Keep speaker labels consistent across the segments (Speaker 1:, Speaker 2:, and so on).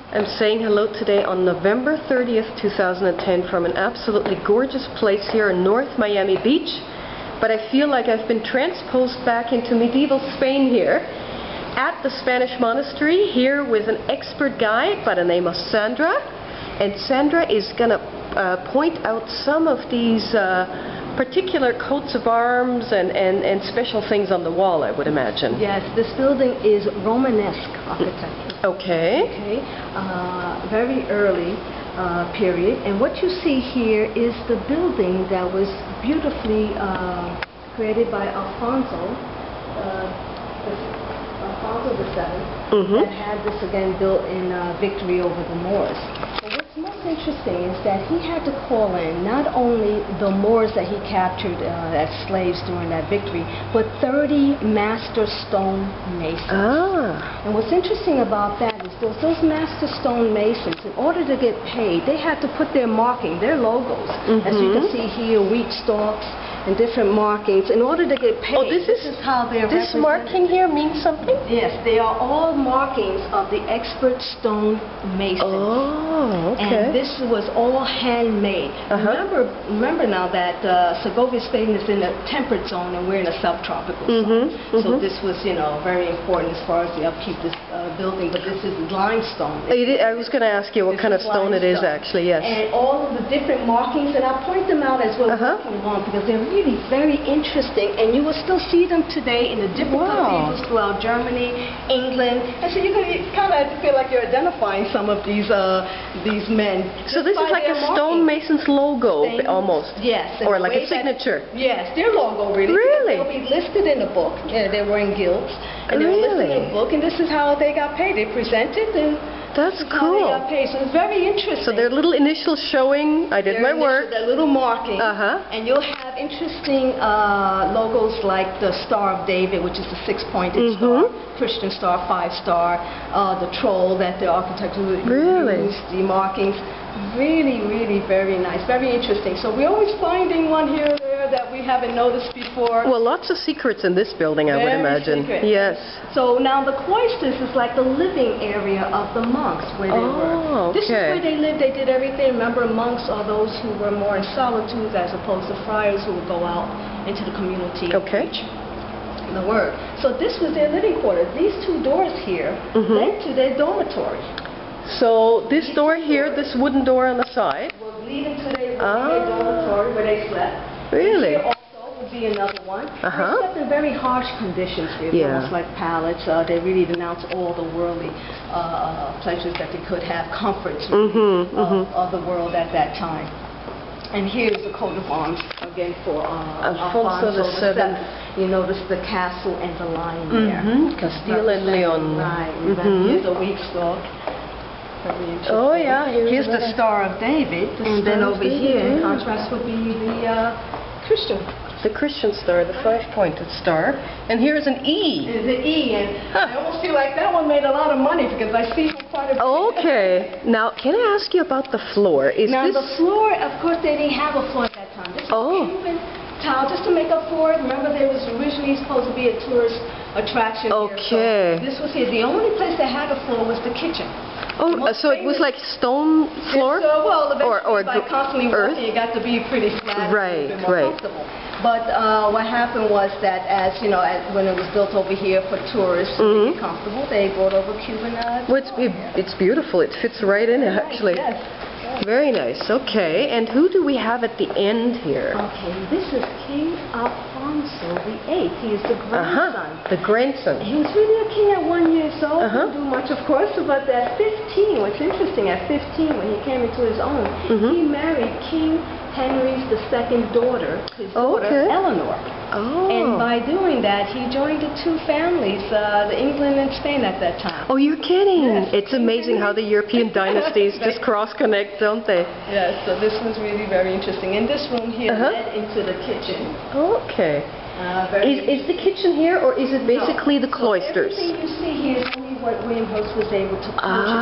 Speaker 1: I'm saying hello today on November 30th, 2010 from an absolutely gorgeous place here in North Miami Beach. But I feel like I've been transposed back into medieval Spain here at the Spanish monastery here with an expert guide by the name of Sandra. And Sandra is going to point out some of these particular coats of arms and special things on the wall, I would imagine.
Speaker 2: Yes, this building is Romanesque architecture.
Speaker 1: Okay.
Speaker 2: Very early period. And what you see here is the building that was beautifully created by Alfonso VII, that had this again built in victory over the Moors. But what's most interesting is that he had to call in not only the Moors that he captured as slaves during that victory, but 30 master stone masons. And what's interesting about that is those master stone masons, in order to get paid, they had to put their marking, their logos, as you can see here, wheat stalks, and different markings in order to get paid.
Speaker 1: Oh, this is how they're represented. This marking here means something?
Speaker 2: Yes, they are all markings of the expert stone masons.
Speaker 1: Oh, okay.
Speaker 2: And this was all handmade. Remember now that Segovia, Spain is in a temperate zone and we're in a subtropical zone. So this was, very important as far as the upkeep of this building, but this is limestone.
Speaker 1: I was going to ask you what kind of stone it is actually, yes.
Speaker 2: And all of the different markings, and I'll point them out as we're walking along because they're really very interesting, and you will still see them today in the different cathedrals throughout Germany, England, and so you kind of feel like you're identifying some of these men.
Speaker 1: So this is like a stonemason's logo, almost.
Speaker 2: Yes.
Speaker 1: Or like a signature.
Speaker 2: Yes, their logo really.
Speaker 1: Really?
Speaker 2: They'll be listed in a book. Yeah, they were in guilds, and they were listed in a book, and this is how they got paid. They presented and.
Speaker 1: That's cool.
Speaker 2: So it's very interesting.
Speaker 1: So their little initials showing, I did my work.
Speaker 2: Their little marking. And you'll have interesting logos like the Star of David, which is the 6-pointed star, Christian star, 5-star, the troll that the architects used, the markings. Really, really very nice, very interesting. So we're always finding one here or there that we haven't noticed before.
Speaker 1: Well, lots of secrets in this building, I would imagine. Yes.
Speaker 2: So now the cloisters is like the living area of the monks where they were. This is where they lived, they did everything. Remember, monks are those who were more in solitude as opposed to friars who would go out into the community and preach the word. So this was their living quarters. These two doors here led to their dormitory.
Speaker 1: So this door here, this wooden door on the side,
Speaker 2: will lead into their dormitory where they slept.
Speaker 1: Really?
Speaker 2: Here also would be another one. They slept in very harsh conditions. They were almost like pallets. They really denounced all the worldly pleasures that they could have, comforts of the world at that time. And here's the coat of arms again for Alfonso VII. You notice the castle and the lion there.
Speaker 1: Castile and Leon.
Speaker 2: Right. Here's a wheat stalk.
Speaker 1: Oh yeah,
Speaker 2: here's the Star of David, and then over here, in contrast, would be the Christian.
Speaker 1: The Christian star, the 5-pointed star, and here's an E.
Speaker 2: There's an E, and I almost feel like that one made a lot of money because I see quite a bit.
Speaker 1: Okay, now can I ask you about the floor?
Speaker 2: The floor, of course, they didn't have a floor at that time. This was Cuban tile, just to make up for it. Remember, there was originally supposed to be a tourist attraction here. So this was here. The only place that had a floor was the kitchen.
Speaker 1: Oh, so it was like stone floor?
Speaker 2: Well, eventually by constantly
Speaker 1: earth?
Speaker 2: walking, it got to be pretty flat and more comfortable. But what happened was that when it was built over here for tourists to be comfortable, they brought over Cuban
Speaker 1: well, it's beautiful. It fits right in, actually.
Speaker 2: Yes.
Speaker 1: Very nice. Okay, and who do we have at the end here?
Speaker 2: Okay, this is King Alfonso VIII. He is the grandson.
Speaker 1: The grandson.
Speaker 2: He was really a king at 1 year old. Didn't do much, of course, but at 15, what's interesting, at 15, when he came into his own, he married King Henry's second daughter, his daughter Eleanor. And by doing that, he joined the two families, the England and Spain at that time.
Speaker 1: Oh, you're kidding! Yes. It's amazing how the European dynasties just cross-connect, don't they?
Speaker 2: Yes, so this was really very interesting. And this room here led into the kitchen.
Speaker 1: Okay. Is the kitchen here, or is it basically the cloisters?
Speaker 2: Everything you see here is only what William Hurst was able to purchase.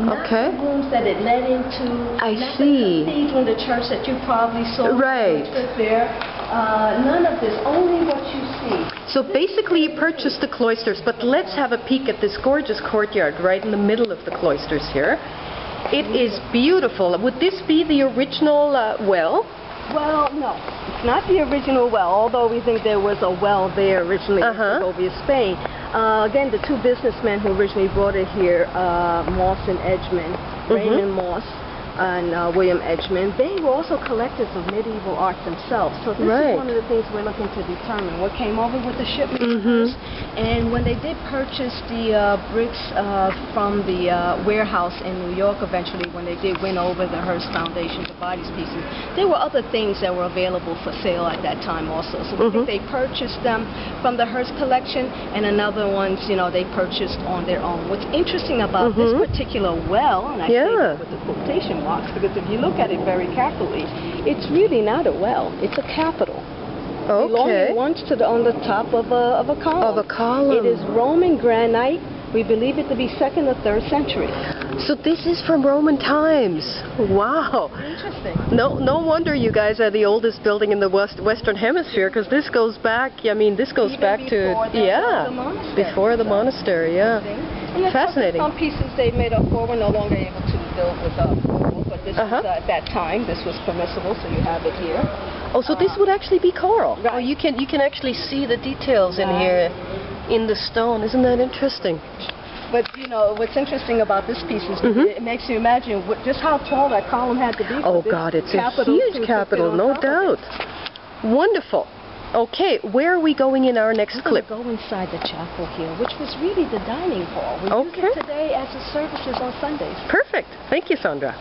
Speaker 2: Not the rooms that it led into.
Speaker 1: I see.
Speaker 2: The cathedral, the church that you probably saw.
Speaker 1: Right.
Speaker 2: There. None of this, only what you see.
Speaker 1: So basically you purchased the cloisters, but let's have a peek at this gorgeous courtyard right in the middle of the cloisters here. It is beautiful. Would this be the original well?
Speaker 2: Well, no, it's not the original well, although we think there was a well there originally in Segovia, Spain. Again, the two businessmen who originally brought it here, Moss and Edgman, Raymond Moss and William Edgman, they were also collectors of medieval art themselves. So this is one of the things we're looking to determine. What came over with the shipment first, and when they did purchase the bricks from the warehouse in New York eventually, when they did win over the Hearst Foundation to buy these pieces, there were other things that were available for sale at that time also. So we think they purchased them from the Hearst collection, and another ones, you know, they purchased on their own. What's interesting about this particular well, and I say that with the quotation marks, because if you look at it very carefully, it's really not a well, it's a capital. Belonging once to on the top of a column.
Speaker 1: Of a column.
Speaker 2: It is Roman granite. We believe it to be 2nd or 3rd century.
Speaker 1: So this is from Roman times. Wow.
Speaker 2: Interesting.
Speaker 1: No wonder you guys are the oldest building in the Western Hemisphere, because this goes back, I mean, this goes
Speaker 2: Even
Speaker 1: back to,
Speaker 2: the monastery.
Speaker 1: before the monastery,
Speaker 2: And
Speaker 1: fascinating.
Speaker 2: Some pieces they made up for were no longer able to build with coral, but this was, at that time, this was permissible, so you have it here.
Speaker 1: Oh, so this would actually be coral.
Speaker 2: Right.
Speaker 1: Oh, you can actually see the details in here in the stone. Isn't that interesting?
Speaker 2: But, you know, what's interesting about this piece is it makes you imagine just how tall that column had to be.
Speaker 1: Oh, God, it's a huge capital, no doubt. Wonderful. Okay, where are we going in our next clip?
Speaker 2: We're going to go inside the chapel here, which was really the dining hall. We use it today as the services on Sundays.
Speaker 1: Perfect. Thank you, Sandra.